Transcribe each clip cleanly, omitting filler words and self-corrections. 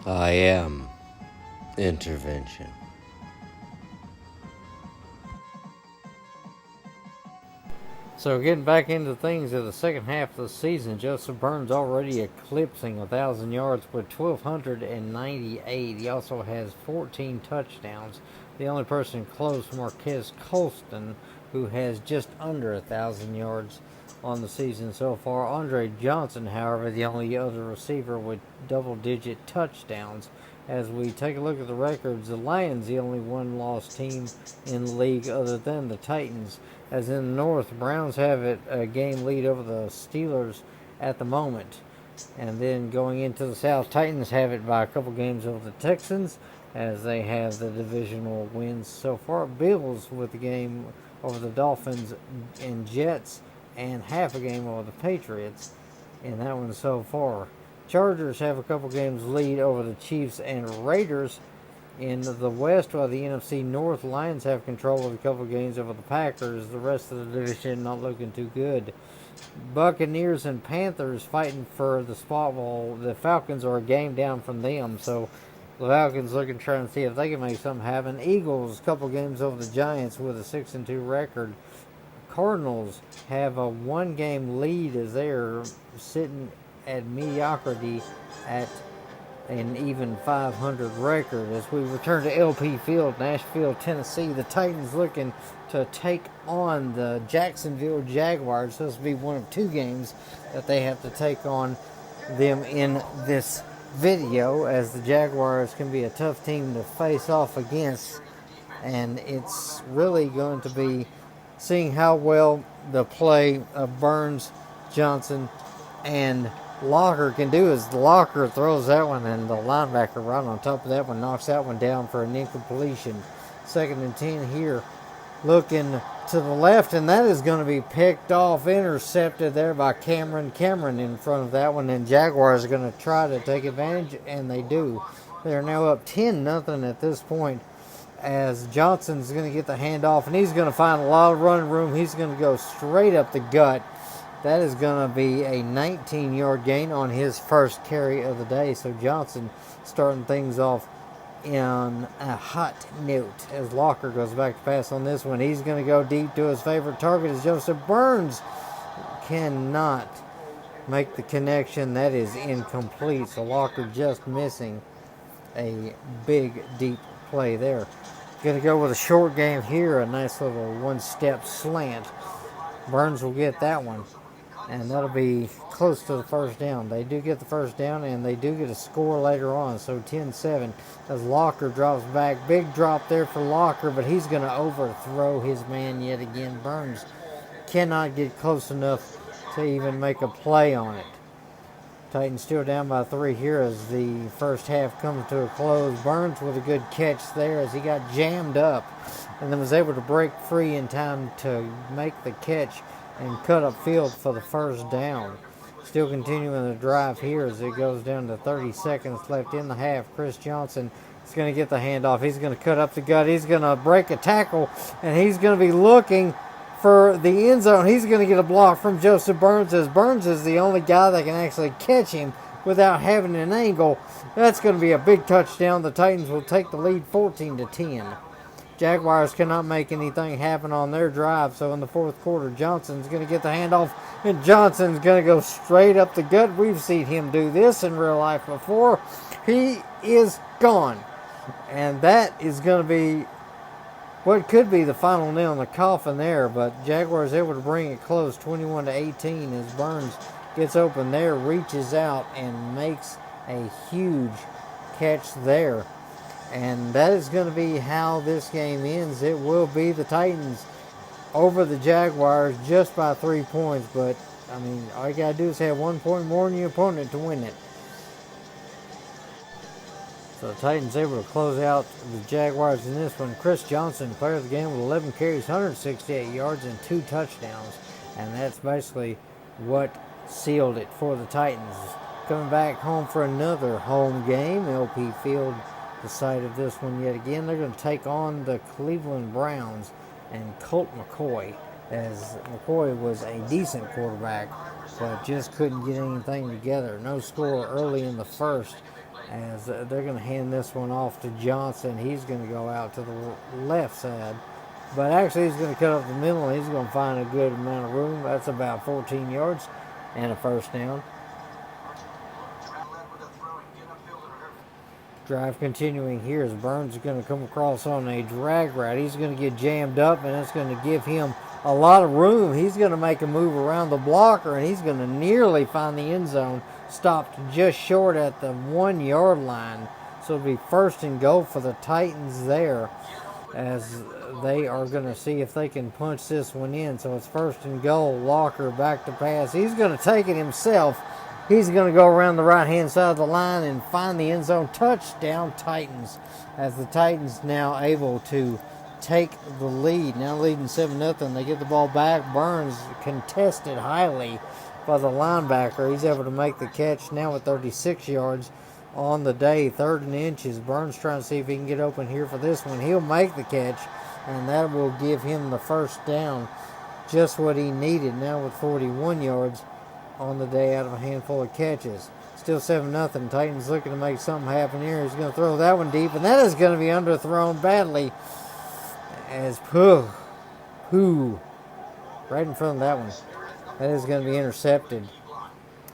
I am intervention. So getting back into things in the second half of the season, Joseph Burns already eclipsing 1,000 yards with 1,298. He also has 14 touchdowns. The only person close, Marquez Colston, who has just under 1,000 yards on the season so far. Andre Johnson, however, the only other receiver with double-digit touchdowns. As we take a look at the records, the Lions, the only one-loss team in the league other than the Titans. As in the North, the Browns have it a game lead over the Steelers at the moment. And then going into the South, Titans have it by a couple games over the Texans, as they have the divisional wins so far. Bills with the game over the Dolphins and Jets, and half a game over the Patriots in that one so far. Chargers have a couple games lead over the Chiefs and Raiders. In the West, while the NFC North, Lions have control of a couple games over the Packers. The rest of the division not looking too good. Buccaneers and Panthers fighting for the spot, while the Falcons are a game down from them. So the Falcons looking trying to see if they can make something happen. Eagles, a couple games over the Giants with a 6-2 record. Cardinals have a one-game lead as they're sitting at mediocrity at an even 500 record. As we return to LP Field, Nashville, Tennessee, the Titans looking to take on the Jacksonville Jaguars. This will be one of two games that they have to take on them in this video, as the Jaguars can be a tough team to face off against, and it's really going to be seeing how well the play of Burns, Johnson, and Locker can do. Is the Locker throws that one, and the linebacker right on top of that one knocks that one down for an incompletion. 2nd and 10 here. Looking to the left, and that is going to be picked off, intercepted there by Cameron. Cameron in front of that one, and Jaguars are going to try to take advantage, and they do. They're now up 10-0 at this point, as Johnson's going to get the handoff, and he's going to find a lot of running room. He's going to go straight up the gut. That is going to be a 19-yard gain on his first carry of the day. So Johnson starting things off in a hot note as Locker goes back to pass on this one. He's going to go deep to his favorite target as Joseph Burns cannot make the connection. That is incomplete. So Locker just missing a big, deep play there. Going to go with a short game here. A nice little one-step slant. Burns will get that one, and that'll be close to the first down. They do get the first down, and they do get a score later on. So 10-7 as Locker drops back. Big drop there for Locker, but he's going to overthrow his man yet again. Burns cannot get close enough to even make a play on it. Titans still down by 3 here as the first half comes to a close. Burns with a good catch there as he got jammed up and then was able to break free in time to make the catch and cut up field for the first down. Still continuing the drive here as it goes down to 30 seconds left in the half. Chris Johnson is going to get the handoff. He's going to cut up the gut. He's going to break a tackle, and he's going to be looking for the end zone. He's going to get a block from Joseph Burns, as Burns is the only guy that can actually catch him without having an angle. That's going to be a big touchdown. The Titans will take the lead 14-10. Jaguars cannot make anything happen on their drive, so in the fourth quarter, Johnson's going to get the handoff, and Johnson's going to go straight up the gut. We've seen him do this in real life before. He is gone, and that is going to be what could be the final nail in the coffin there, but Jaguars able to bring it close, 21-18, as Burns gets open there, reaches out, and makes a huge catch there. And that is going to be how this game ends. It will be the Titans over the Jaguars just by 3 points. But, I mean, all you got to do is have 1 point more than your opponent to win it. So the Titans able to close out the Jaguars in this one. Chris Johnson, player of the game, with 11 carries, 168 yards, and 2 touchdowns. And that's basically what sealed it for the Titans. Coming back home for another home game, LP Field, the site of this one yet again. They're going to take on the Cleveland Browns and Colt McCoy, as McCoy was a decent quarterback but just couldn't get anything together. No score early in the first as they're going to hand this one off to Johnson. He's going to go out to the left side. But actually, he's going to cut up the middle, and he's going to find a good amount of room. That's about 14 yards and a first down. Drive continuing here as Burns is going to come across on a drag route. He's going to get jammed up, and it's going to give him a lot of room. He's going to make a move around the blocker, and he's going to nearly find the end zone. Stopped just short at the 1 yard line. So it'll be first and goal for the Titans there, as they are going to see if they can punch this one in. So it's first and goal. Locker back to pass. He's going to take it himself. He's going to go around the right-hand side of the line and find the end zone. Touchdown, Titans, as the Titans now able to take the lead. Now leading 7-0. They get the ball back. Burns contested highly by the linebacker. He's able to make the catch now with 36 yards on the day. 3rd and inches. Burns trying to see if he can get open here for this one. He'll make the catch, and that will give him the first down. Just what he needed now with 41 yards on the day out of a handful of catches. Still 7-0. Titans looking to make something happen here. He's going to throw that one deep, and that is going to be underthrown badly as right in front of that one. That is going to be intercepted,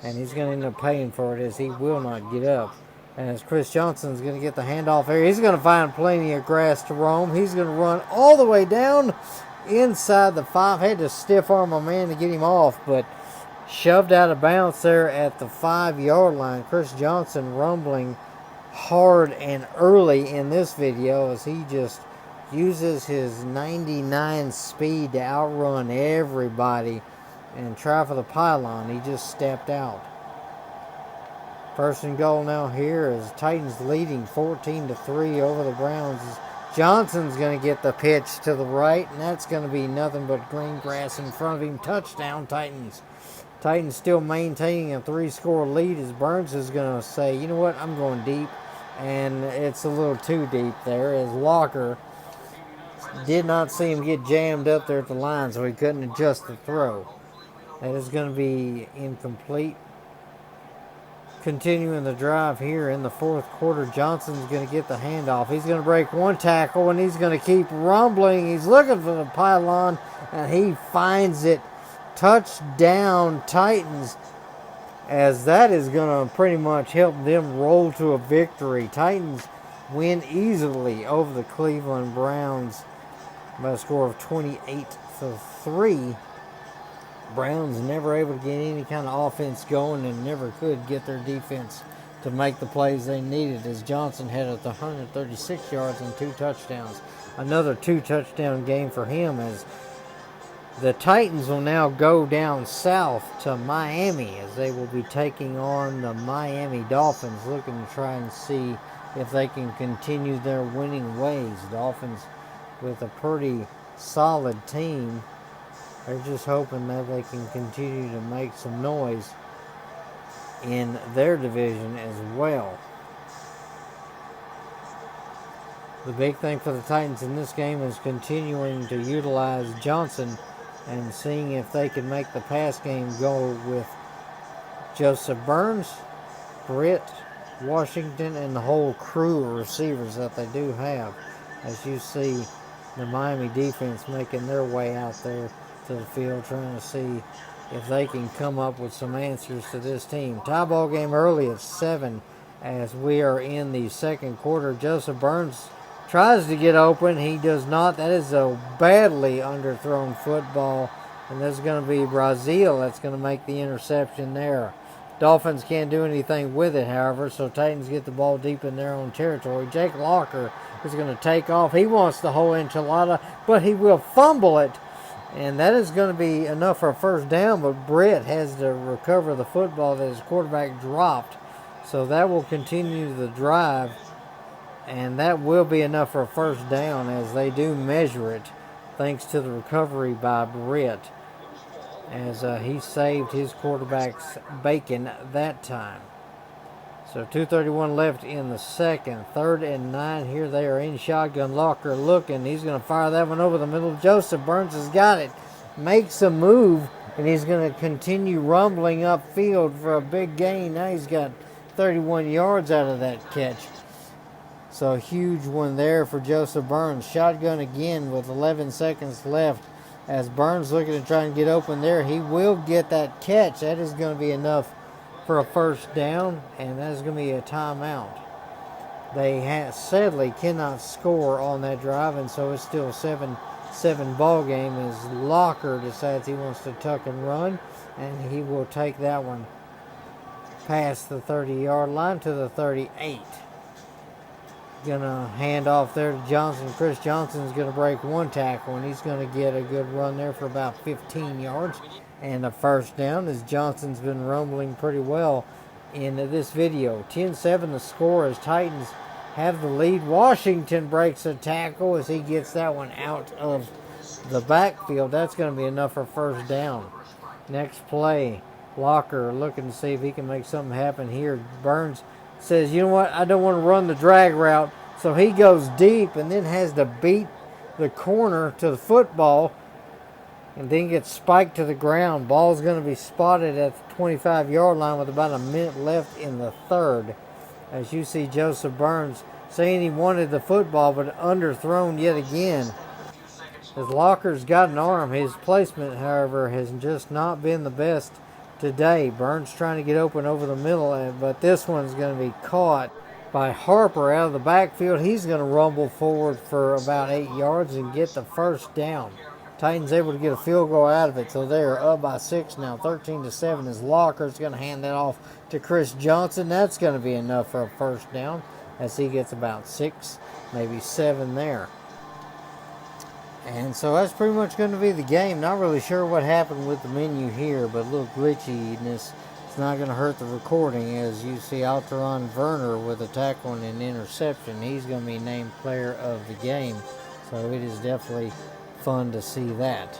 and he's going to end up paying for it as he will not get up. And as Chris Johnson's going to get the handoff here, he's going to find plenty of grass to roam. He's going to run all the way down inside the 5. Had to stiff arm a man to get him off, but shoved out of bounds there at the 5 yard line. Chris Johnson rumbling hard and early in this video as he just uses his 99 speed to outrun everybody and try for the pylon. He just stepped out. First and goal now here as Titans leading 14-3 over the Browns. Johnson's going to get the pitch to the right, and that's going to be nothing but green grass in front of him. Touchdown, Titans. Titans still maintaining a 3-score lead as Burns is going to say, you know what, I'm going deep. And it's a little too deep there as Walker did not see him get jammed up there at the line, so he couldn't adjust the throw. That is going to be incomplete. Continuing the drive here in the 4th quarter, Johnson's going to get the handoff. He's going to break one tackle, and he's going to keep rumbling. He's looking for the pylon, and he finds it. Touchdown, Titans, as that is going to pretty much help them roll to a victory. Titans win easily over the Cleveland Browns by a score of 28-3. Browns never able to get any kind of offense going and never could get their defense to make the plays they needed, as Johnson had 136 yards and 2 touchdowns. Another 2-touchdown game for him, as the Titans will now go down south to Miami as they will be taking on the Miami Dolphins, looking to try and see if they can continue their winning ways. Dolphins with a pretty solid team. They're just hoping that they can continue to make some noise in their division as well. The big thing for the Titans in this game is continuing to utilize Johnson and seeing if they can make the pass game go with Joseph Burns, Britt, Washington, and the whole crew of receivers that they do have. As you see the Miami defense making their way out there to the field, trying to see if they can come up with some answers to this team. Tie ball game early at 7 as we are in the 2nd quarter. Joseph Burns tries to get open. He does not. That is a badly underthrown football. And there's going to be Brazil that's going to make the interception there. Dolphins can't do anything with it, however, so Titans get the ball deep in their own territory. Jake Locker is going to take off. He wants the whole enchilada, but he will fumble it. And that is going to be enough for a first down, but Britt has to recover the football that his quarterback dropped. So that will continue the drive. And that will be enough for a first down as they do measure it, thanks to the recovery by Britt, as he saved his quarterback's bacon that time. So 2:31 left in the 2nd. 3rd and 9. Here they are in shotgun. Locker looking. He's going to fire that one over the middle. Joseph Burns has got it. Makes a move, and he's going to continue rumbling upfield for a big gain. Now he's got 31 yards out of that catch. So a huge one there for Joseph Burns. Shotgun again with 11 seconds left. As Burns looking to try and get open there, he will get that catch. That is going to be enough for a first down, and that is going to be a timeout. They sadly cannot score on that drive, and so it's still a 7-7 ball game as Locker decides he wants to tuck and run, and he will take that one past the 30-yard line to the 38. Gonna hand off there to Johnson. Chris Johnson's gonna break one tackle, and he's gonna get a good run there for about 15 yards and a first down, as Johnson's been rumbling pretty well in this video. 10-7 the score as Titans have the lead. Washington breaks a tackle as he gets that one out of the backfield. That's gonna be enough for first down. Next play, Locker looking to see if he can make something happen here. Burns says, you know what, I don't want to run the drag route. So he goes deep and then has to beat the corner to the football and then gets spiked to the ground. Ball's going to be spotted at the 25-yard line with about a minute left in the third. As you see Joseph Burns saying he wanted the football but underthrown yet again. As Locker's got an arm, his placement, however, has just not been the best today. Burns trying to get open over the middle, but this one's going to be caught by Harper out of the backfield. He's going to rumble forward for about 8 yards and get the first down. Titans able to get a field goal out of it, so they are up by 6 now, 13-7. As Locker's going to hand that off to Chris Johnson. That's going to be enough for a first down as he gets about 6, maybe 7 there. And so that's pretty much going to be the game. Not really sure what happened with the menu here, but a little glitchiness. It's not going to hurt the recording, as you see Alteron Werner with a tackle and an interception. He's going to be named player of the game. So it is definitely fun to see that.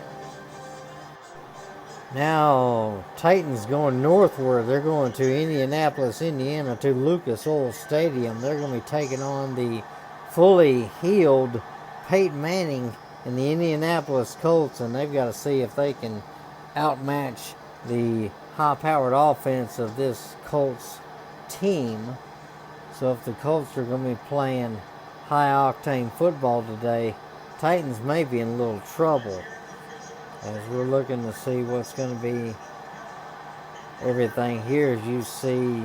Now, Titans going northward. They're going to Indianapolis, Indiana, to Lucas Oil Stadium. They're going to be taking on the fully healed Peyton Manning and the Indianapolis Colts, and they've got to see if they can outmatch the high-powered offense of this Colts team. So if the Colts are going to be playing high-octane football today, Titans may be in a little trouble, as we're looking to see what's going to be everything here. As you see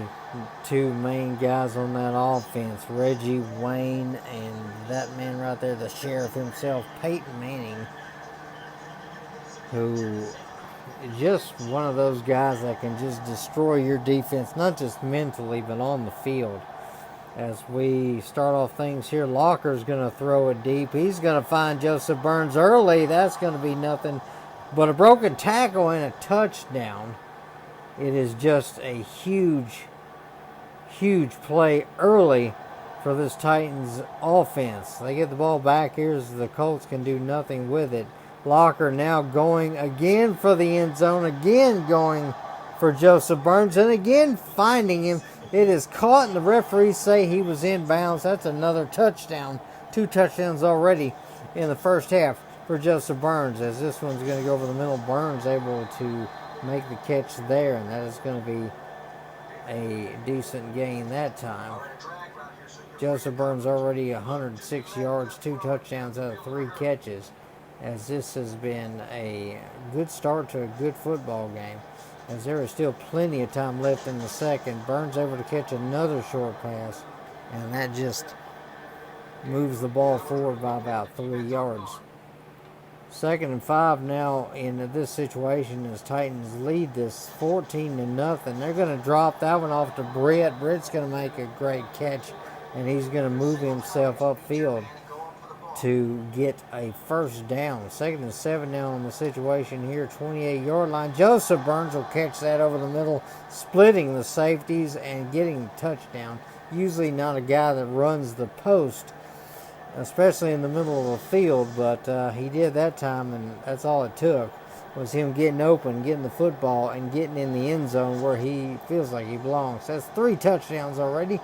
two main guys on that offense, Reggie Wayne and that man right there, the sheriff himself, Peyton Manning, who is just one of those guys that can just destroy your defense, not just mentally but on the field. As we start off things here, Locker's going to throw it deep. He's going to find Joseph Burns early. That's going to be nothing but a broken tackle and a touchdown. It is just a huge play early for this Titans offense. They get the ball back. Here's the Colts can do nothing with it. Locker now going again for the end zone, again going for Joseph Burns, and again finding him. It is caught, and the referees say he was in bounds. That's another touchdown. 2 touchdowns already in the first half for Joseph Burns, as this one's going to go over the middle. Burns able to make the catch there, and that is going to be a decent gain that time. Joseph Burns already 106 yards, 2 touchdowns out of 3 catches, as this has been a good start to a good football game, as there is still plenty of time left in the second. Burns able to catch another short pass, and that just moves the ball forward by about 3 yards. 2nd and 5 now in this situation as Titans lead this 14-0. They're going to drop that one off to Brett. Brett's going to make a great catch, and he's going to move himself upfield to get a first down. 2nd and 7 now in the situation here, 28-yard line. Joseph Burns will catch that over the middle, splitting the safeties and getting the touchdown. Usually not a guy that runs the post, especially in the middle of the field, but he did that time, and that's all it took, was him getting open, getting the football, and getting in the end zone where he feels like he belongs. That's 3 touchdowns already,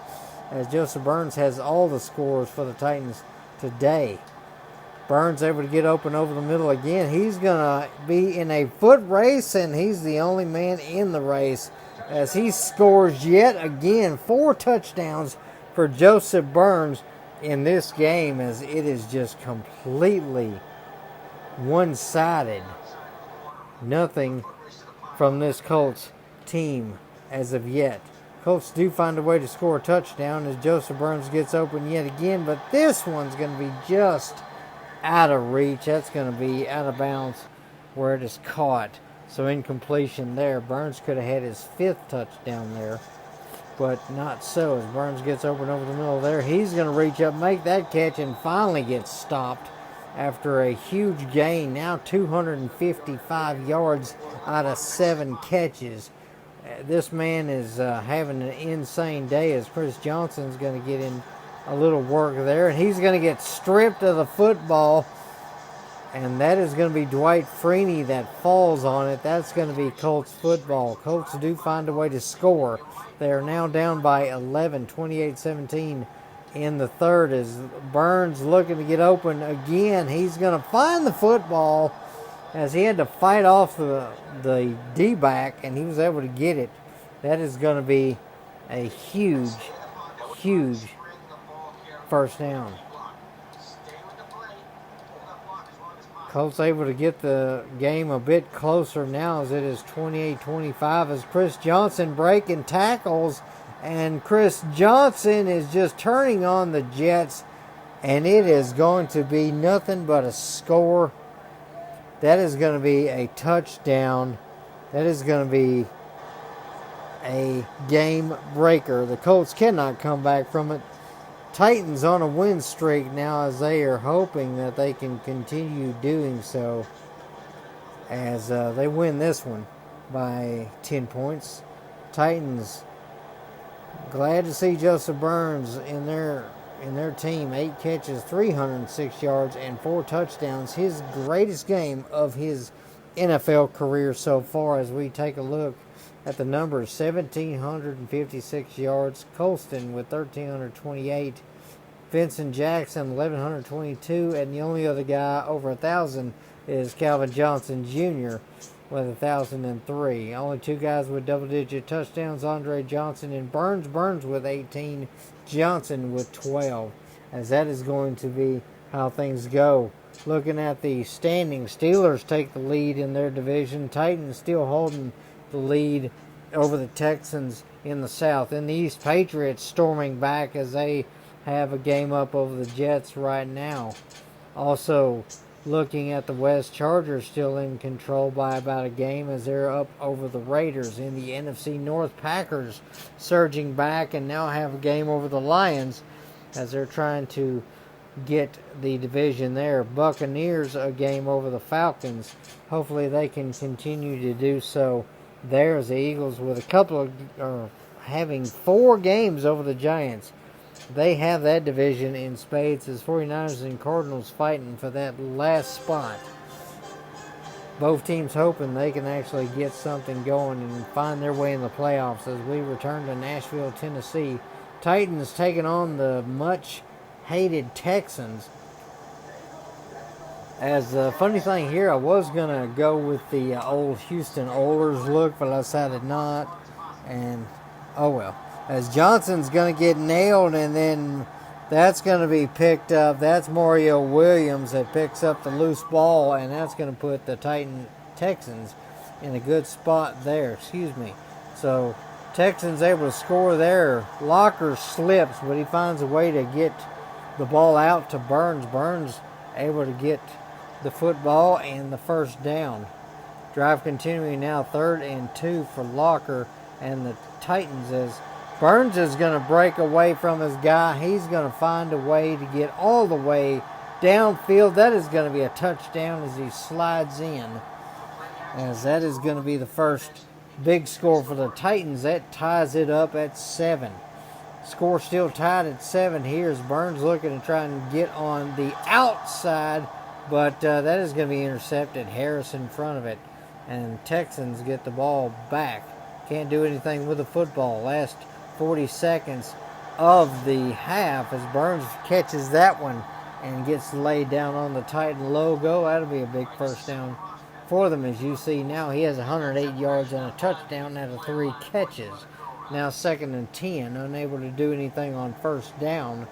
as Joseph Burns has all the scores for the Titans today. Burns able to get open over the middle again. He's going to be in a foot race, and he's the only man in the race as he scores yet again 4 touchdowns for Joseph Burns in this game, as it is just completely one-sided. Nothing from this Colts team as of yet. Colts do find a way to score a touchdown as Joseph Burns gets open yet again, but this one's going to be just out of reach. That's going to be out of bounds where it is caught. So incompletion there. Burns could have had his 5th touchdown there, but not so. As Burns gets open over the middle there, he's going to reach up, make that catch, and finally gets stopped after a huge gain. Now 255 yards out of 7 catches. This man is having an insane day as Chris Johnson's going to get in a little work there. And he's going to get stripped of the football. And that is going to be Dwight Freeney that falls on it. That's going to be Colts football. Colts do find a way to score. They are now down by 11, 28-17 in the third as Burns looking to get open again. He's going to find the football as he had to fight off the D-back, and he was able to get it. That is going to be a huge, huge first down. Colts able to get the game a bit closer now as it is 28-25 as Chris Johnson breaking tackles, and Chris Johnson is just turning on the Jets, and it is going to be nothing but a score. That is going to be a touchdown. That is going to be a game breaker. The Colts cannot come back from it. Titans on a win streak now as they are hoping that they can continue doing so as they win this one by 10 points. Titans glad to see Joseph Burns in their team. 8 catches, 306 yards, and 4 touchdowns. His greatest game of his NFL career so far as we take a look at the numbers. 1,756 yards. Colston with 1,328. Vincent Jackson, 1,122. And the only other guy over 1,000 is Calvin Johnson Jr. with 1,003. Only 2 guys with double-digit touchdowns, Andre Johnson and Burns. Burns with 18, Johnson with 12. As that is going to be how things go. Looking at the standings, Steelers take the lead in their division. Titans still holding the lead over the Texans in the South. In the East, Patriots storming back as they have a game up over the Jets right now. Also, looking at the West, Chargers still in control by about a game as they're up over the Raiders. In the NFC North, Packers surging back and now have a game over the Lions as they're trying to get the division there. Buccaneers a game over the Falcons. Hopefully they can continue to do so. There's the Eagles with a couple of having 4 games over the Giants. They have that division in spades as 49ers and Cardinals fighting for that last spot. Both teams hoping they can actually get something going and find their way in the playoffs as we return to Nashville, Tennessee. Titans taking on the much hated Texans. As the funny thing here, I was going to go with the old Houston Oilers look, but I decided not. And, oh well. As Johnson's going to get nailed, and then that's going to be picked up. That's Mario Williams that picks up the loose ball, and that's going to put the Texans in a good spot there. So, Texans able to score there. Locker slips, but he finds a way to get the ball out to Burns. Burns able to get the football and the first down. Drive continuing now, 3rd and 2 for Locker and the Titans as Burns is going to break away from his guy. He's going to find a way to get all the way downfield. That is going to be a touchdown as he slides in. As that is going to be the first big score for the Titans. That ties it up at 7. Score still tied at 7 here as Burns looking to try and get on the outside. But that is going to be intercepted. Harris in front of it. And Texans get the ball back. Can't do anything with the football. Last 40 seconds of the half as Burns catches that one and gets laid down on the Titan logo. That'll be a big first down for them. As you see now, he has 108 yards and a touchdown out of 3 catches. Now 2nd and 10, unable to do anything on first down.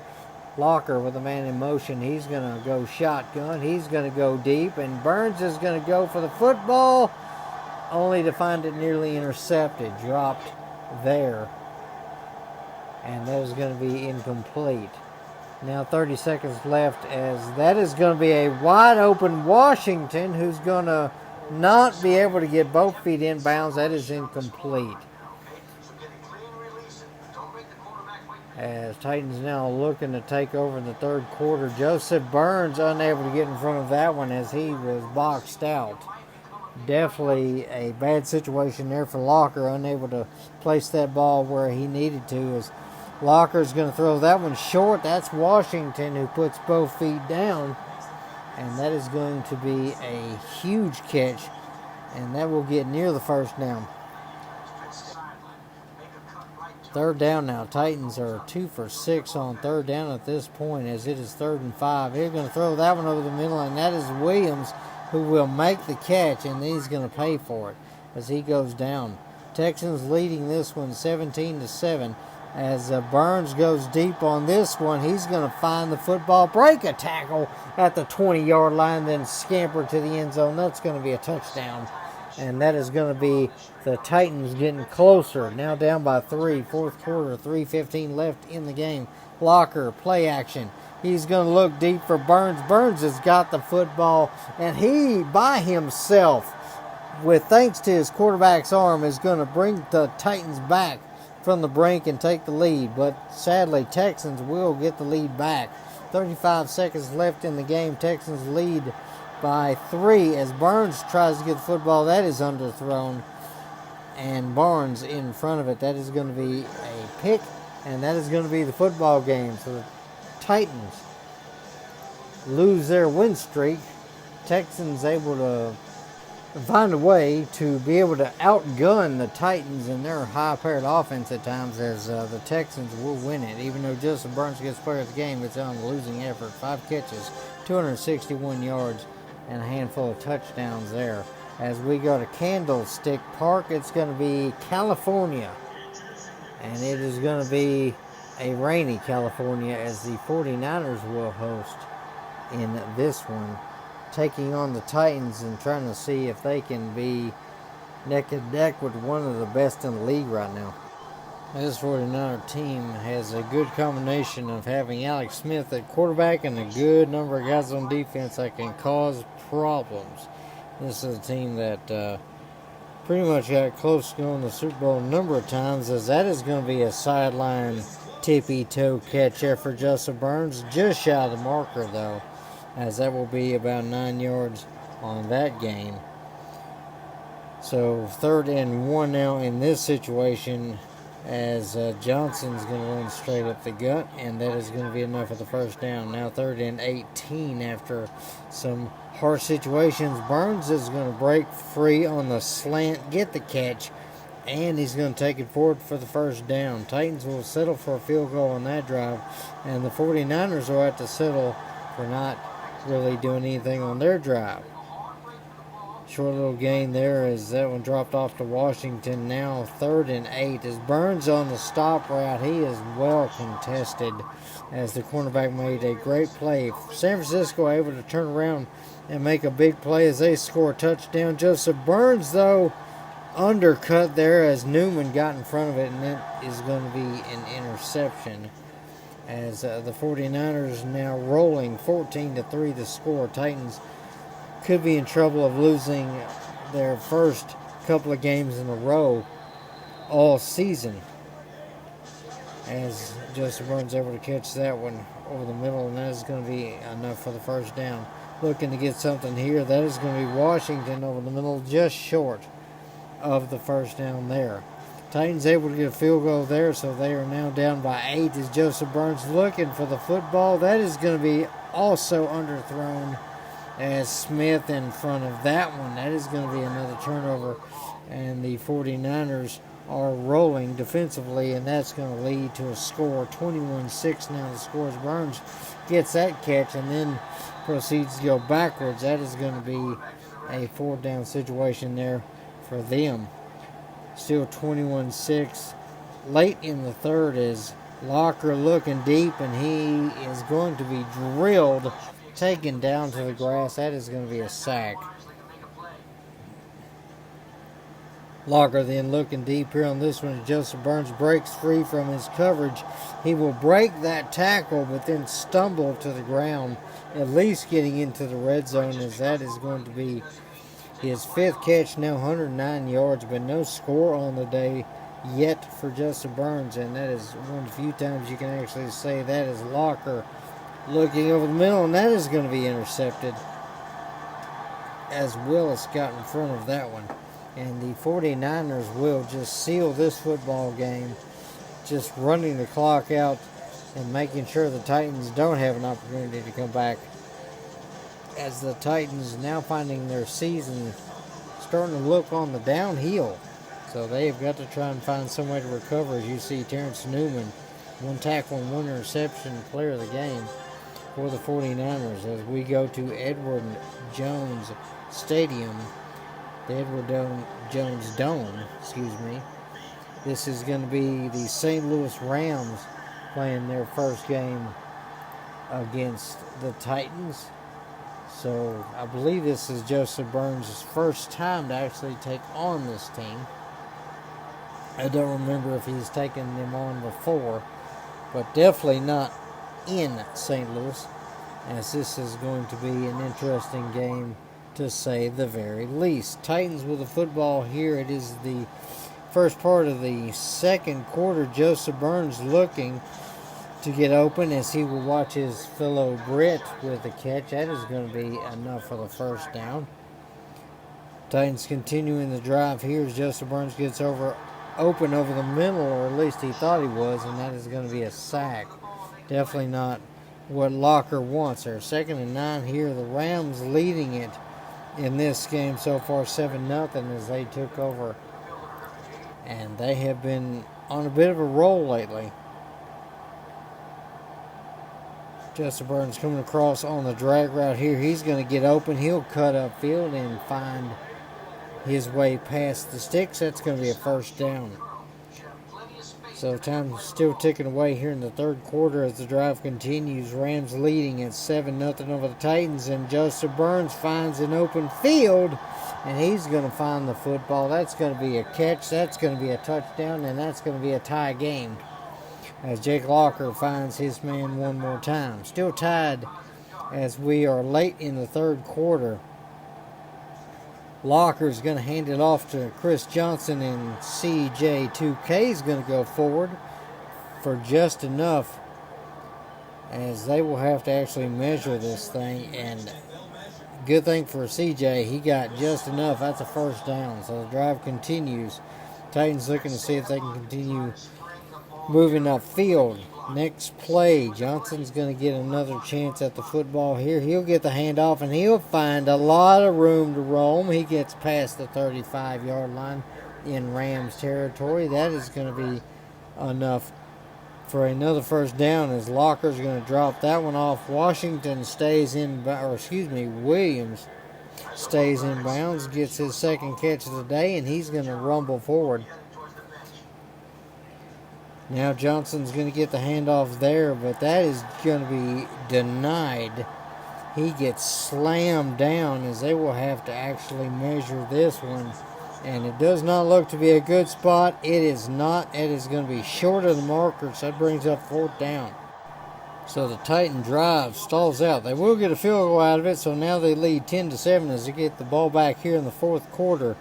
Locker with a man in motion. He's going to go shotgun. He's going to go deep, and Burns is going to go for the football, only to find it nearly intercepted, dropped there, and that is going to be incomplete. Now 30 seconds left, as that is going to be a wide open Washington who's going to not be able to get both feet in bounds. That is incomplete. As Titans now looking to take over in the 3rd quarter. Joseph Burns unable to get in front of that one as he was boxed out. Definitely a bad situation there for Locker, unable to place that ball where he needed to, as Locker's going to throw that one short. That's Washington who puts both feet down, and that is going to be a huge catch, and that will get near the first down. 3rd down now. Titans are 2 for 6 on 3rd down at this point, as it is 3rd and 5. They're going to throw that one over the middle, and that is Williams who will make the catch, and then he's going to pay for it as he goes down. Texans leading this one 17-7. As Burns goes deep on this one, he's going to find the football, break a tackle at the 20-yard line, then scamper to the end zone. That's going to be a touchdown. And that is going to be the Titans getting closer. Now down by 3, 4th quarter, 3:15 left in the game. Locker, play action. He's going to look deep for Burns. Burns has got the football, and he, by himself, with thanks to his quarterback's arm, is going to bring the Titans back from the brink and take the lead. But sadly, Texans will get the lead back. 35 seconds left in the game. Texans lead by 3 as Burns tries to get the football. That is underthrown, and Barnes in front of it. That is going to be a pick, and that is going to be the football game. So the Titans lose their win streak. Texans able to find a way to be able to outgun the Titans in their high-powered offense at times, as the Texans will win it. Even though Justin Burns gets player of the game, it's on a losing effort. 5 catches, 261 yards, and a handful of touchdowns there. As we go to Candlestick Park, it's going to be California, and it is going to be a rainy California, as the 49ers will host in this one, taking on the Titans and trying to see if they can be neck and neck with one of the best in the league right now. This 49er team has a good combination of having Alex Smith at quarterback and a good number of guys on defense that can cause problems. This is a team that pretty much got close to going to the Super Bowl a number of times, as that is going to be a sideline tippy-toe catch there for Justin Burns. Just shy of the marker, though, as that will be about 9 yards on that game. So 3rd and 1 now in this situation, as Johnson's going to run straight up the gut, and that is going to be enough for the first down. Now 3rd and 18 after some hard situations. Burns is going to break free on the slant, get the catch, and he's going to take it forward for the first down. Titans will settle for a field goal on that drive, and the 49ers will have to settle for not really doing anything on their drive. Short little gain there as that one dropped off to Washington. Now 3rd and 8 as Burns on the stop route. He is well contested as the cornerback made a great play. San Francisco able to turn around and make a big play as they score a touchdown. Joseph Burns, though, undercut there as Newman got in front of it, and it is going to be an interception. As the 49ers now rolling 14-3 to score. Titans could be in trouble of losing their first couple of games in a row all season, as Justin Burns able to catch that one over the middle, and that is going to be enough for the first down. Looking to get something here. That is going to be Washington over the middle, just short of the first down there. Titans able to get a field goal there, so they are now down by 8 as Joseph Burns looking for the football. That is going to be also underthrown as Smith in front of that one. That is going to be another turnover, and the 49ers are rolling defensively, and that's going to lead to a score. 21-6 now the score as Burns gets that catch and then proceeds to go backwards. That is going to be a 4th down situation there for them. Still 21-6. Late in the third is Locker looking deep, and he is going to be drilled, taken down to the grass. That is going to be a sack. Locker then looking deep here on this one. Joseph Burns breaks free from his coverage. He will break that tackle, but then stumble to the ground, at least getting into the red zone, as that is going to be his 5th catch, now 109 yards, but no score on the day yet for Justin Burns, and that is one of the few times you can actually say that is Locker looking over the middle, and that is going to be intercepted, as Willis got in front of that one. And the 49ers will just seal this football game, just running the clock out and making sure the Titans don't have an opportunity to come back, as the Titans now finding their season starting to look on the downhill. So they've got to try and find some way to recover. As you see, Terrence Newman, 1 tackle and 1 interception, player of the game for the 49ers, as we go to Edward Jones Stadium, the Edward Jones Dome, This is going to be the St. Louis Rams playing their first game against the Titans. So I believe this is Joseph Burns' first time to actually take on this team. I don't remember if he's taken them on before, but definitely not in St. Louis, as this is going to be an interesting game to say the very least. Titans with the football here. It is the first part of the second quarter. Joseph Burns looking to get open, as he will watch his fellow Britt with the catch. That is going to be enough for the first down. Titans continuing the drive here as Joseph Burns gets open over the middle, or at least he thought he was, and that is going to be a sack. Definitely not what Locker wants there. 2nd and 9 here. The Rams leading it in this game so far, 7-0, as they took over, and they have been on a bit of a roll lately. Justin Burns coming across on the drag route here. He's going to get open. He'll cut upfield and find his way past the sticks. That's going to be a first down. So time still ticking away here in the third quarter as the drive continues. Rams leading at 7-0 over the Titans, and Joseph Burns finds an open field, and he's going to find the football. That's going to be a catch. That's going to be a touchdown, and that's going to be a tie game, as Jake Locker finds his man one more time. Still tied as we are late in the third quarter. Locker's going to hand it off to Chris Johnson, and CJ2K is going to go forward for just enough, as they will have to actually measure this thing. And good thing for CJ, he got just enough. That's a first down. So the drive continues. Titans looking to see if they can continue moving upfield. Next play, Johnson's going to get another chance at the football here. He'll get the handoff, and he'll find a lot of room to roam. He gets past the 35-yard line in Rams territory. That is going to be enough for another first down, as Locker's going to drop that one off. Williams stays in bounds, gets his second catch of the day, and he's going to rumble forward. Now Johnson's going to get the handoff there, but that is going to be denied. He gets slammed down, as they will have to actually measure this one. And it does not look to be a good spot. It is not. It is going to be short of the marker, so that brings up 4th down. So the Titan drive stalls out. They will get a field goal out of it, so now they lead 10-7 as they get the ball back here in the fourth quarter.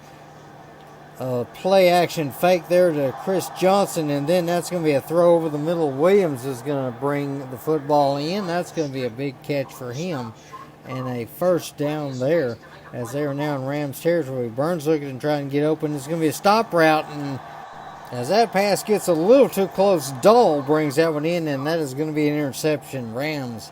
Play action fake there to Chris Johnson, and then that's going to be a throw over the middle. Williams is going to bring the football in. That's going to be a big catch for him, and a first down there, as they are now in Rams territory. Burns looking to try and get open. It's going to be a stop route, and as that pass gets a little too close, Dahl brings that one in, and that is going to be an interception. Rams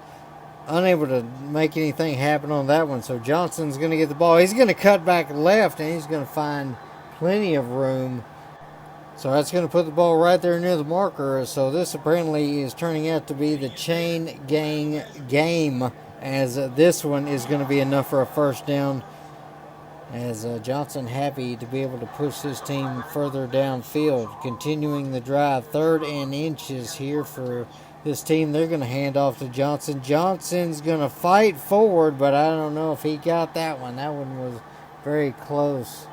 unable to make anything happen on that one, so Johnson's going to get the ball. He's going to cut back left, and he's going to find plenty of room. So that's going to put the ball right there near the marker. So this apparently is turning out to be the chain gang game, as this one is going to be enough for a first down as Johnson happy to be able to push this team further downfield. Continuing the drive, 3rd and inches here for this team. They're going to hand off to Johnson. Johnson's going to fight forward, but I don't know if he got that one. That one was very close.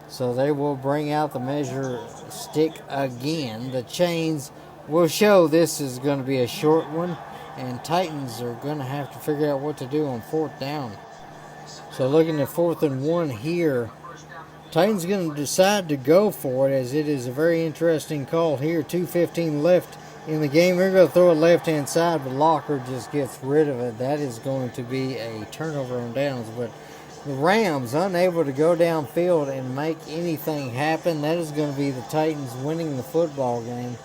So they will bring out the measure stick again. The chains will show this is going to be a short one, and Titans are going to have to figure out what to do on 4th down. So looking at 4th and 1 here, Titans going to decide to go for it, as it is a very interesting call here. 2:15 left in the game. They're going to throw it left-hand side, but Locker just gets rid of it. That is going to be a turnover on downs, but the Rams unable to go downfield and make anything happen. That is going to be the Titans winning the football game.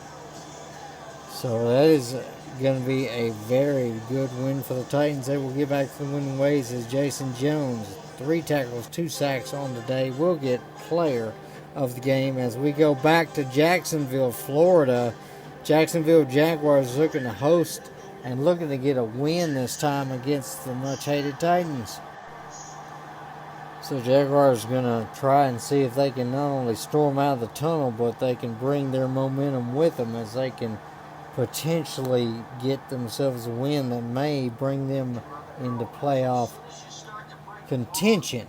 So that is going to be a very good win for the Titans. They will get back to the winning ways, as Jason Jones, 3 tackles, 2 sacks on the day, will get player of the game. As we go back to Jacksonville, Florida, Jacksonville Jaguars looking to host and looking to get a win this time against the much-hated Titans. So Jaguars are going to try and see if they can not only storm out of the tunnel, but they can bring their momentum with them, as they can potentially get themselves a win that may bring them into playoff contention.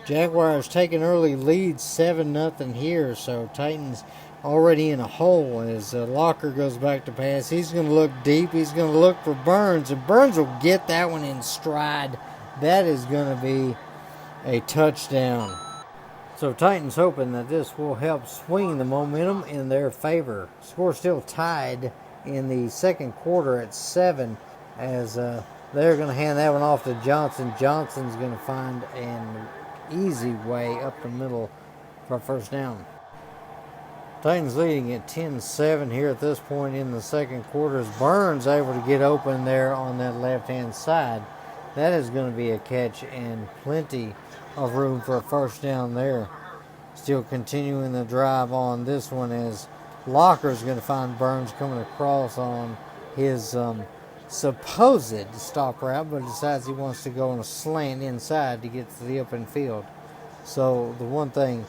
Jaguars take an early lead, 7-0 here, so Titans already in a hole as Locker goes back to pass. He's going to look deep. He's going to look for Burns, and Burns will get that one in stride. That is going to be a touchdown. So Titans hoping that this will help swing the momentum in their favor. Score still tied in the second quarter at 7, as they're going to hand that one off to Johnson. Johnson's going to find an easy way up the middle for a 1st down. Titans leading at 10-7 here at this point in the second quarter, as Burns able to get open there on that left-hand side. That is going to be a catch and plenty of room for a 1st down there. Still continuing the drive on this one, as Locker's going to find Burns coming across on his supposed stop route, but decides he wants to go on a slant inside to get to the open field. So the one thing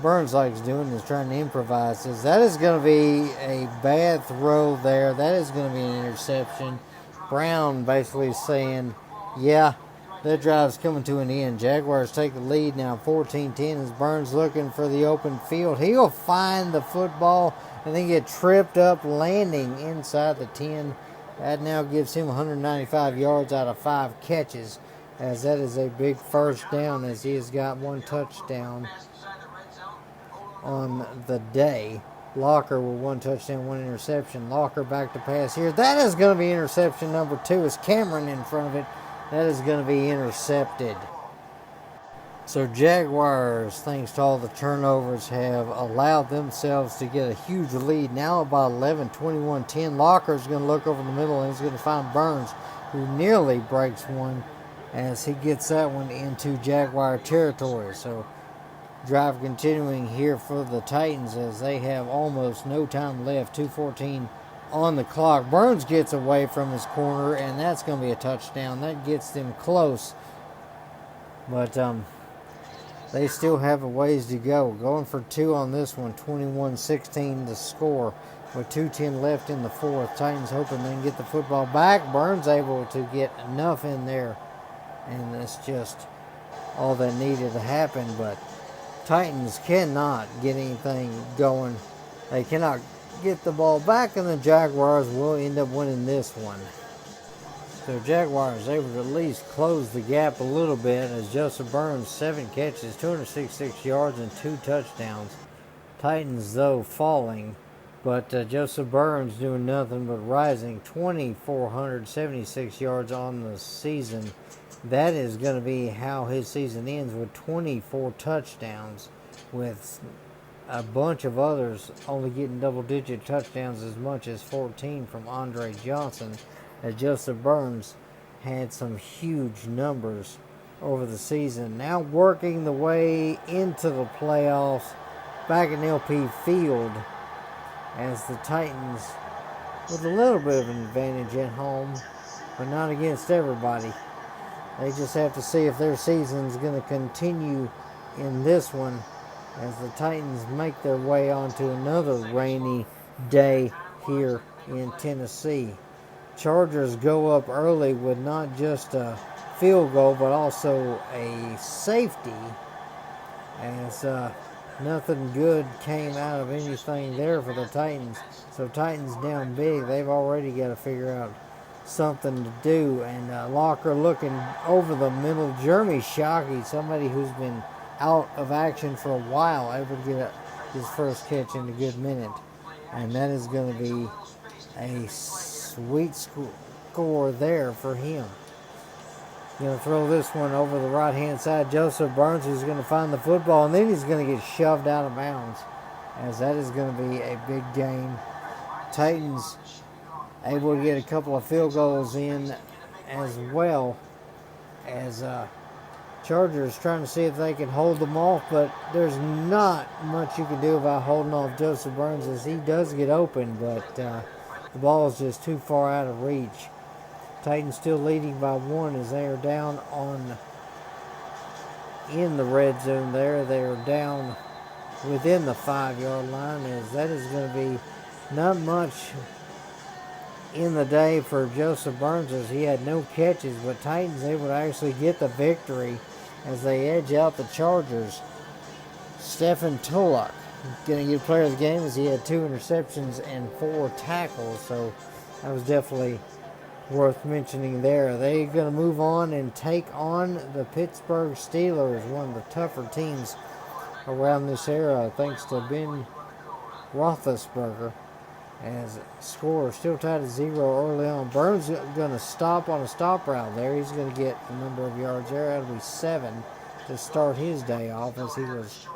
Burns likes doing is trying to improvise. That is going to be a bad throw there. That is going to be an interception. Brown basically saying, yeah, that drive's coming to an end. Jaguars take the lead now, 14-10, as Burns looking for the open field. He'll find the football and then get tripped up landing inside the 10. That now gives him 195 yards out of 5 catches, as that is a big 1st down, as he has got 1 touchdown on the day. Locker with 1 touchdown, 1 interception. Locker back to pass here. That is going to be interception number 2, as Cameron in front of it. That is going to be intercepted. So Jaguars, thanks to all the turnovers, have allowed themselves to get a huge lead. Now about 11, 21-10. Locker's going to look over the middle, and he's going to find Burns, who nearly breaks one as he gets that one into Jaguar territory. So drive continuing here for the Titans, as they have almost no time left, 2:14 on the clock. Burns gets away from his corner, and that's going to be a touchdown. That gets them close. But they still have a ways to go. Going for 2 on this one, 21-16 to score with 2:10 left in the 4th. Titans hoping they can get the football back. Burns able to get enough in there, and that's just all that needed to happen. But Titans cannot get anything going. They cannot get the ball back, and the Jaguars will end up winning this one. So Jaguars able to at least close the gap a little bit, as Joseph Burns, 7 catches, 266 yards, and 2 touchdowns. Titans, though, falling, but Joseph Burns doing nothing but rising, 2,476 yards on the season. That is going to be how his season ends, with 24 touchdowns, with a bunch of others only getting double-digit touchdowns, as much as 14 from Andre Johnson, as Joseph Burns had some huge numbers over the season. Now working the way into the playoffs back in LP Field, as the Titans with a little bit of an advantage at home, but not against everybody. They just have to see if their season's going to continue in this one as the Titans make their way onto another rainy day here in Tennessee. Chargers go up early with not just a field goal but also a safety, as nothing good came out of anything there for the Titans. So Titans down big. They've already got to figure out something to do. And Locker looking over the middle. Jeremy Shockey, somebody who's been out of action for a while, able to get his first catch in a good minute. And that is going to be a sweet score there for him. Going to throw this one over the right-hand side. Joseph Burns is going to find the football, and then he's going to get shoved out of bounds, as that is going to be a big game. Titans able to get a couple of field goals in, as well as Chargers trying to see if they can hold them off, but there's not much you can do about holding off Joseph Burns, as he does get open, but the ball is just too far out of reach. Titans still leading by 1 as they are down in the red zone there. They are down within the 5-yard line, as that is going to be not much in the day for Joseph Burns, as he had no catches, but Titans able to actually get the victory as they edge out the Chargers. Stephen Tulloch going to get player of the game, as he had 2 interceptions and 4 tackles, so that was definitely worth mentioning there. They're going to move on and take on the Pittsburgh Steelers, one of the tougher teams around this era, thanks to Ben Roethlisberger, as score still tied at 0 early on. Burns going to stop on a stop route there. He's going to get a number of yards there. That'll be 7 to start his day off, as he was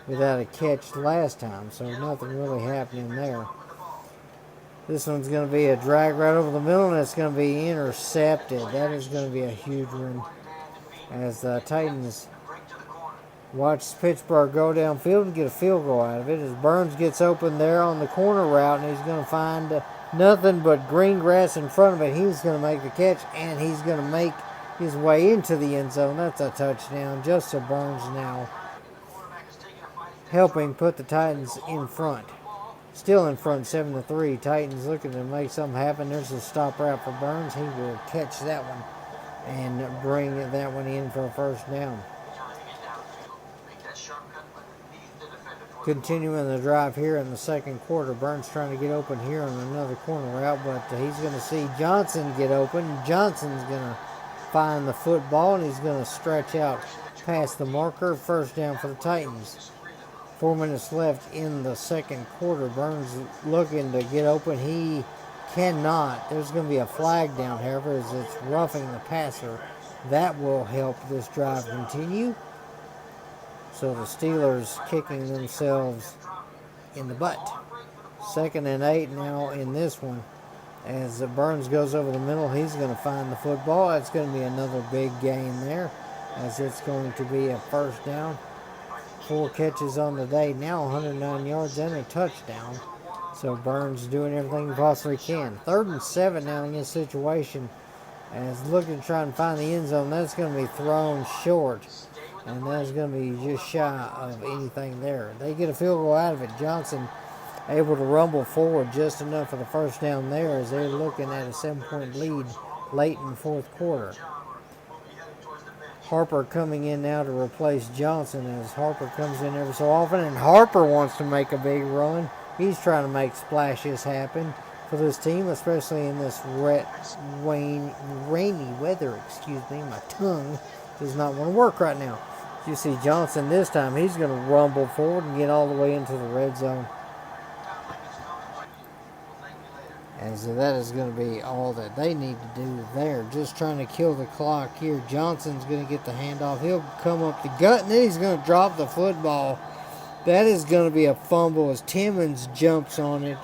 without a catch last time, so nothing really happening there. This one's going to be a drag right over the middle, and it's going to be intercepted. That is going to be a huge one, as the Titans watch Pittsburgh go downfield and get a field goal out of it, as Burns gets open there on the corner route, and he's going to find nothing but green grass in front of it. He's going to make the catch, and he's going to make his way into the end zone. That's a touchdown. Justin Burns now helping put the Titans in front. Still in front, 7-3. Titans looking to make something happen. There's a stop route for Burns. He will catch that one and bring that one in for a first down. Continuing the drive here in the second quarter. Burns trying to get open here on another corner route, but he's going to see Johnson get open. Johnson's going to find the football, and he's going to stretch out past the marker. First down for the Titans. 4 minutes left in the second quarter. Burns looking to get open. He cannot. There's going to be a flag down, however, as it's roughing the passer. That will help this drive continue. So the Steelers kicking themselves in the butt. 2nd and 8 now in this one. As Burns goes over the middle, he's going to find the football. It's going to be another big gain there, as it's going to be a first down. 4 catches on the day now, 109 yards and a touchdown. So Burns doing everything he possibly can. 3rd and 7 now in this situation, as looking to try and find the end zone. That's going to be thrown short, and that's going to be just shy of anything there. They get a field goal out of it. Johnson able to rumble forward just enough for the first down there, as they're looking at a 7-point lead late in the 4th quarter. Harper coming in now to replace Johnson, as Harper comes in every so often, and Harper wants to make a big run. He's trying to make splashes happen for this team, especially in this rainy weather. My tongue does not want to work right now. You see Johnson this time, he's going to rumble forward and get all the way into the red zone. As that is going to be all that they need to do there. Just trying to kill the clock here. Johnson's going to get the handoff. He'll come up the gut, and then he's going to drop the football. That is going to be a fumble as Timmons jumps on it.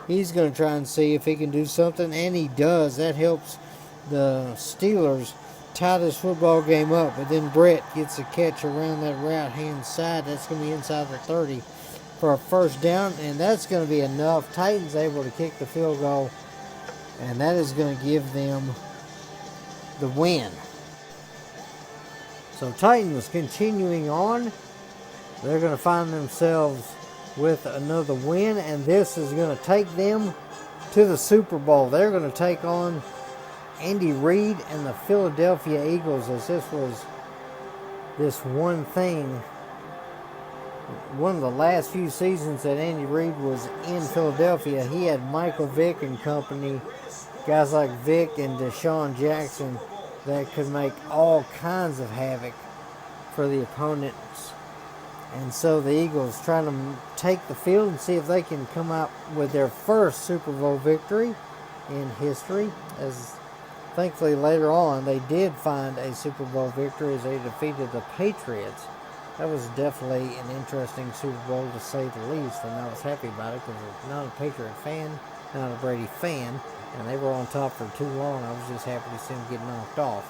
He's going to try and see if he can do something, and he does. That helps the Steelers tie this football game up. But then Brett gets a catch around that right-hand side. That's going to be inside the 30 for a first down, and that's going to be enough. Titans able to kick the field goal, and that is going to give them the win. So Titans continuing on. They're going to find themselves with another win, and this is going to take them to the Super Bowl. They're going to take on Andy Reid and the Philadelphia Eagles, as this was one of the last few seasons that Andy Reid was in Philadelphia. He had Michael Vick and company, guys like Vick and Deshaun Jackson that could make all kinds of havoc for the opponents. And so the Eagles trying to take the field and see if they can come out with their first Super Bowl victory in history. As thankfully later on they did find a Super Bowl victory as they defeated the Patriots. That was definitely an interesting Super Bowl to say the least, and I was happy about it because I'm not a Patriot fan, not a Brady fan, and they were on top for too long. I was just happy to see them get knocked off.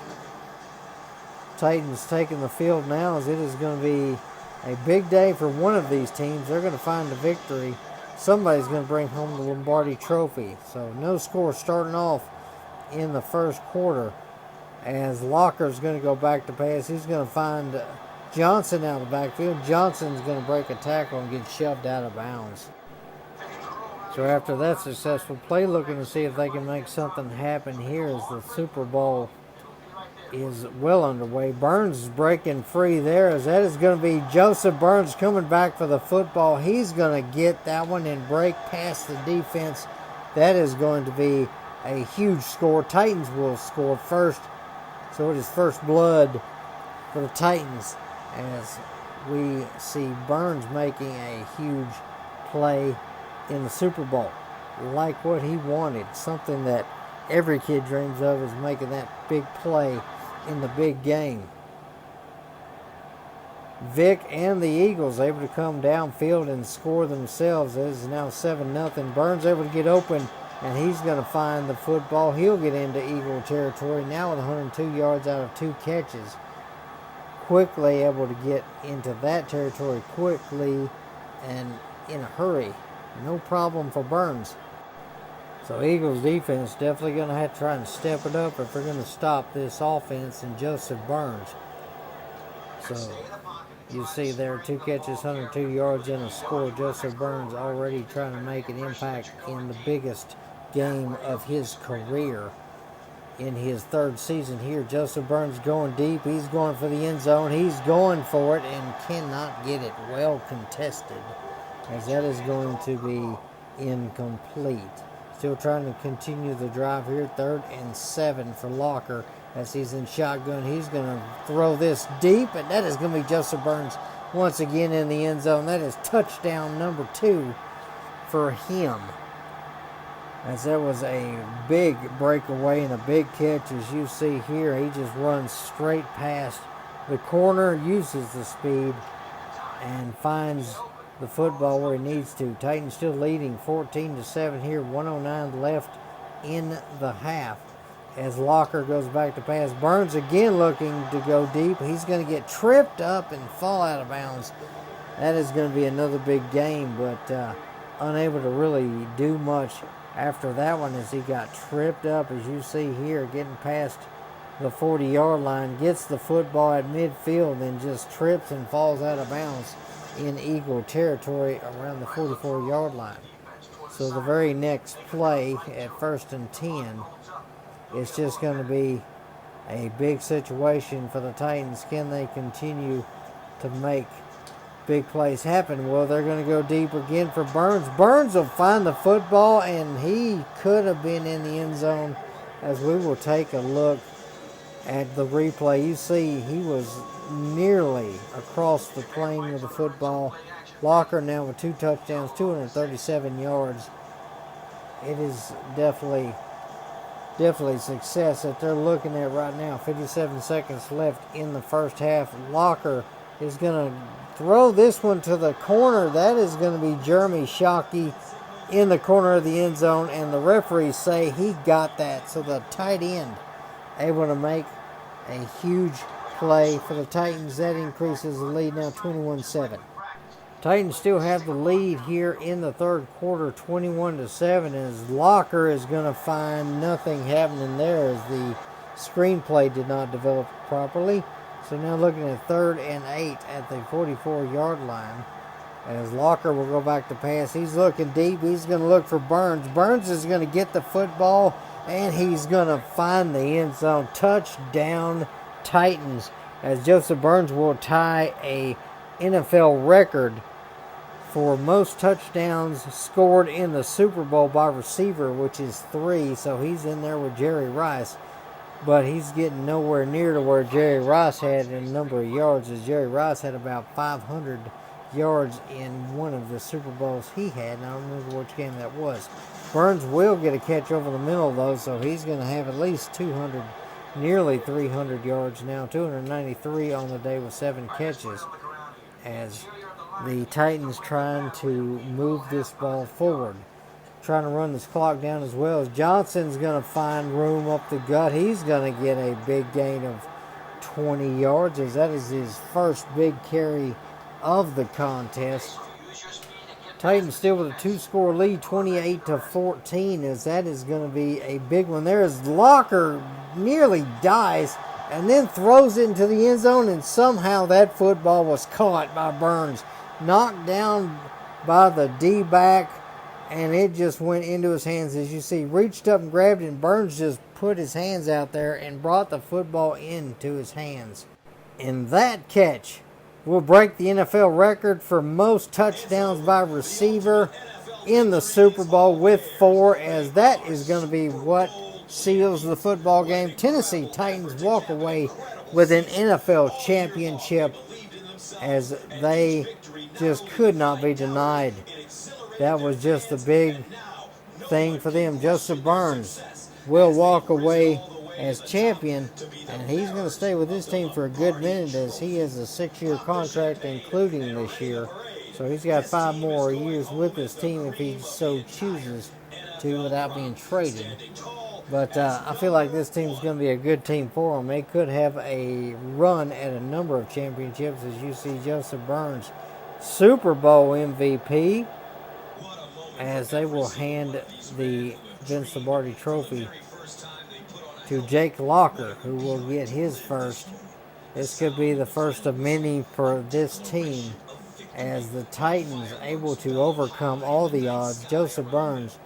Titans taking the field now, as it is going to be a big day for one of these teams. They're going to find a victory. Somebody's going to bring home the Lombardi Trophy. So no score starting off in the first quarter, as Locker's going to go back to pass. He's going to find Johnson out of the backfield. Johnson's going to break a tackle and get shoved out of bounds. So after that successful play, looking to see if they can make something happen here as the Super Bowl is well underway. Burns is breaking free there, as that is going to be Joseph Burns coming back for the football. He's going to get that one and break past the defense. That is going to be a huge score. Titans will score first, so it is first blood for the Titans as we see Burns making a huge play in the Super Bowl, like what he wanted. Something that every kid dreams of, is making that big play in the big game. Vic and the Eagles able to come downfield and score themselves. It is now 7-0. Burns able to get open, and he's going to find the football. He'll get into Eagle territory now with 102 yards out of 2 catches. Quickly able to get into that territory quickly and in a hurry. No problem for Burns. So Eagles defense definitely going to have to try and step it up if they're going to stop this offense and Joseph Burns. So you see there, 2 catches, 102 yards and a score. Joseph Burns already trying to make an impact in the biggest game of his career in his 3rd season here. Joseph Burns going deep. He's going for the end zone. He's going for it and cannot get it. Well contested, as that is going to be incomplete. Still trying to continue the drive here. 3rd and 7 for Locker as he's in shotgun. He's going to throw this deep, and that is going to be Joseph Burns once again in the end zone. That is touchdown number 2 for him, as there was a big breakaway and a big catch. As you see here, he just runs straight past the corner, uses the speed, and finds the football where he needs to. Titans still leading 14-7 here, 109 left in the half as Locker goes back to pass. Burns again looking to go deep. He's going to get tripped up and fall out of bounds. That is going to be another big game, but unable to really do much after that one as he got tripped up, as you see here, getting past the 40-yard line, gets the football at midfield and just trips and falls out of bounds in Eagle territory around the 44-yard line. So the very next play at 1st and 10 is just going to be a big situation for the Titans. Can they continue to make big plays happen? Well, they're going to go deep again for Burns. Burns will find the football, and he could have been in the end zone, as we will take a look at the replay. You see he was nearly across the plane with the football. Locker now with 2 touchdowns, 237 yards. It is definitely success that they're looking at right now. 57 seconds left in the first half. Locker is going to throw this one to the corner. That is going to be Jeremy Shockey in the corner of the end zone, and the referees say he got that. So the tight end able to make a huge play for the Titans. That increases the lead now 21-7. Titans still have the lead here in the 3rd quarter, 21-7, as Locker is going to find nothing happening there as the screenplay did not develop properly. So now looking at 3rd and 8 at the 44-yard line. As Locker will go back to pass. He's looking deep. He's going to look for Burns. Burns is going to get the football, and he's going to find the end zone. Touchdown, Titans. As Joseph Burns will tie a NFL record for most touchdowns scored in the Super Bowl by receiver, which is 3. So he's in there with Jerry Rice. But he's getting nowhere near to where Jerry Rice had in a number of yards, as Jerry Rice had about 500 yards in one of the Super Bowls he had, and I don't remember which game that was. Burns will get a catch over the middle, though, so he's going to have at least 200, nearly 300 yards now, 293 on the day with 7 catches, as the Titans trying to move this ball forward. Trying to run this clock down as well, as Johnson's going to find room up the gut. He's going to get a big gain of 20 yards, as that is his first big carry of the contest. Titans still with a 2-score lead, 28-14, as that is going to be a big one. There is Locker nearly dies and then throws it into the end zone, and somehow that football was caught by Burns. Knocked down by the D-back, and it just went into his hands. As you see, reached up and grabbed it, and Burns just put his hands out there and brought the football into his hands. And that catch will break the NFL record for most touchdowns by receiver in the Super Bowl with 4, as that is going to be what seals the football game. Tennessee Titans walk away with an NFL championship, as they just could not be denied. That was just a big thing for them. Joseph Burns will walk away as champion, and he's going to stay with this team for a good minute, as he has a 6-year contract including this year. So he's got 5 more years with this team if he so chooses to without being traded. But I feel like this team is going to be a good team for them. They could have a run at a number of championships, as you see Joseph Burns, Super Bowl MVP, as they will hand the Vince Lombardi Trophy to Jake Locker, who will get his first. This could be the first of many for this team, as the Titans able to overcome all the odds. Joseph Burns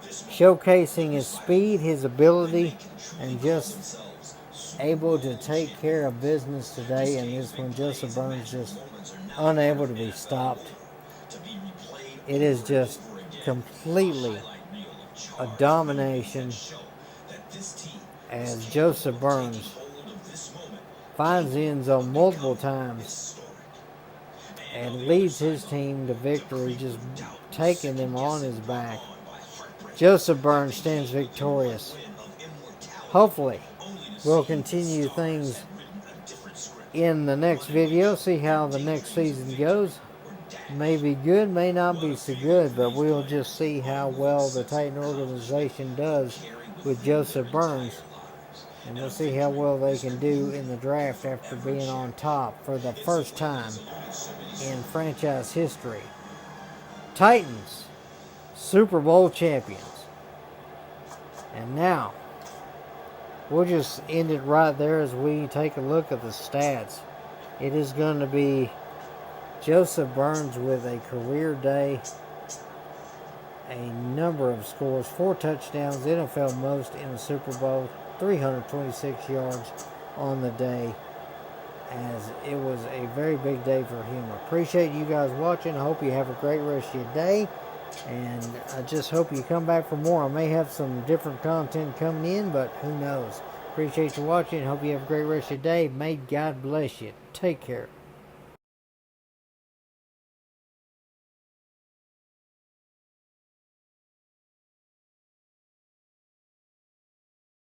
showcasing his speed, his ability, and just able to take care of business today. And this one, Joseph Burns just unable to be stopped. It is just completely a domination, as Joseph Burns finds the end zone multiple times and leads his team to victory, just taking them on his back. Joseph Burns stands victorious. Hopefully, we'll continue things in the next video, see how the next season goes. May be good, may not be so good, but we'll just see how well the Titan organization does with Joseph Burns. And we'll see how well they can do in the draft after being on top for the first time in franchise history. Titans, Super Bowl champions. And now, we'll just end it right there as we take a look at the stats. It is going to be Joseph Burns with a career day, a number of scores, 4 touchdowns, NFL most in the Super Bowl, 326 yards on the day, as it was a very big day for him. I appreciate you guys watching. I hope you have a great rest of your day, and I just hope you come back for more. I may have some different content coming in, but who knows. Appreciate you watching. Hope you have a great rest of your day. May God bless you. Take care.